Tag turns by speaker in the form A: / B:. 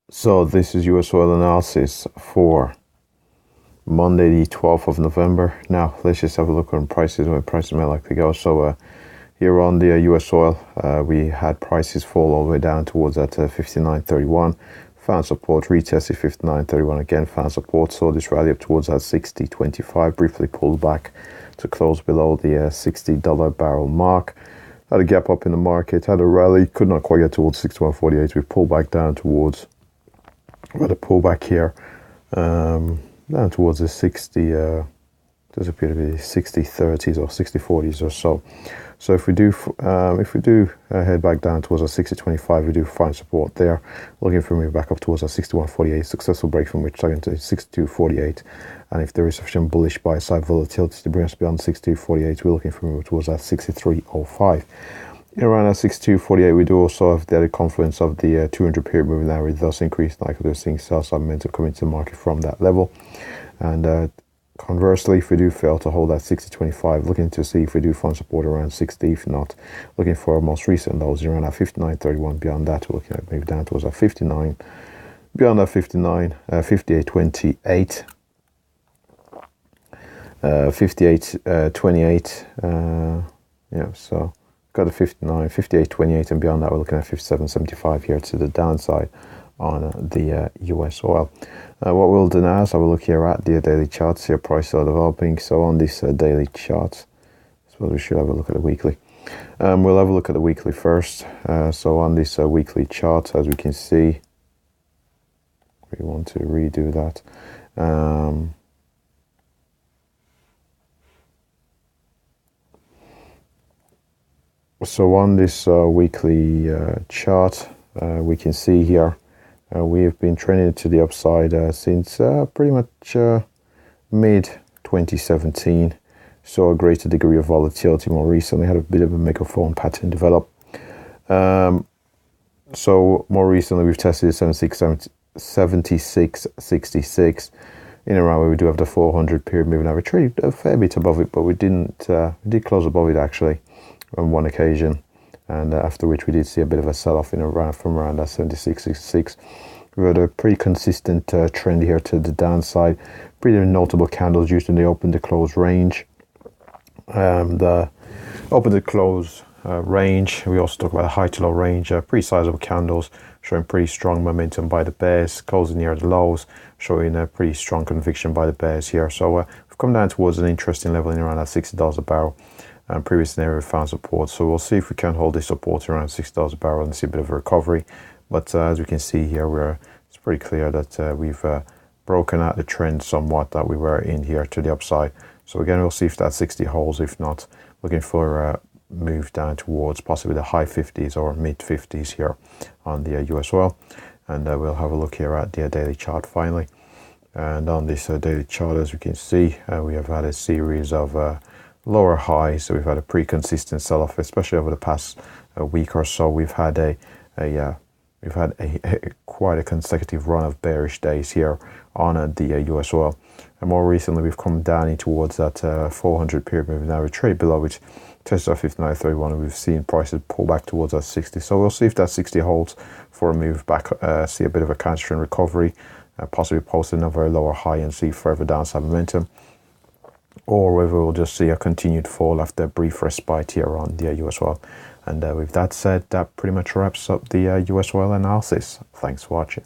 A: So this is US oil analysis for Monday the 12th of November. Now let's just have a look on prices, where prices might like to go. So here on the US oil, we had prices fall all the way down towards that 59.31. Found support, retested 59.31 again, found support, saw this rally up towards that 60.25, briefly pulled back to close below the $60 barrel mark. Had a gap up in the market, had a rally, could not quite get towards 61.48. We pulled back down towards, we had a pullback here, down towards the 60, does appear to be 60.30s or 60.40s or so. So if we do head back down towards a 60.25, we do find support there. Looking for a move back up towards a 61.48, successful break from which taken to 62.48. And if there is sufficient bullish buy side volatility to bring us beyond 62.48, we're looking for a move towards that 63.05. Around that 62.48, we do also have the added confluence of the 200 period moving average, thus increased likelihood of seeing sell side momentum coming to the market from that level. And conversely, if we do fail to hold that 60.25, looking to see if we do find support around 60. If not, looking for our most recent lows around that 59.31. Beyond that, we're looking at maybe down towards that 59. Beyond that 59, 58.28, 58.28. Yeah, so got a 59, 58.28, and beyond that, we're looking at 57.75 here to the downside on the US oil. What we'll do now is have a look here at the daily charts, here price are developing. So on this daily chart, I suppose we should have a look at the weekly. We'll have a look at the weekly first. So on this weekly chart, as we can see, we want to redo that. So on this weekly chart, we can see here, we have been trending to the upside since pretty much mid-2017. Saw a greater degree of volatility more recently, had a bit of a megaphone pattern develop. So more recently, we've tested 76.66 in and around where we do have the 400 period moving average. Traded a fair bit above it, but we did close above it actually on one occasion. And after which we did see a bit of a sell-off from around that 76.66. We've had a pretty consistent trend here to the downside. Pretty notable candles used in the open to close range. The open to close range, we also talk about a high to low range, pretty sizable candles showing pretty strong momentum by the bears, closing near the lows, showing a pretty strong conviction by the bears here. So we've come down towards an interesting level in around that $60 a barrel. Previous area we found support, so we'll see if we can hold this support around $6 a barrel and see a bit of a recovery. But as we can see here, it's pretty clear that we've broken out the trend somewhat that we were in here to the upside. So again, we'll see if that 60 holds. If not, looking for a move down towards possibly the high 50s or mid 50s here on the US oil. And we'll have a look here at the daily chart finally. And on this daily chart, as we can see, we have had a series of lower highs. So we've had a pretty consistent sell-off, especially over the past week or so. We've had quite a consecutive run of bearish days here on the US oil. And more recently, we've come down in towards that 400 period moving average, trade below which tested our 59.31, and we've seen prices pull back towards that 60. So we'll see if that 60 holds for a move back, see a bit of a counter and recovery, possibly post another lower high and see further downside momentum, or whether we'll just see a continued fall after a brief respite here on the US oil. And with that said, that pretty much wraps up the US oil analysis. Thanks for watching.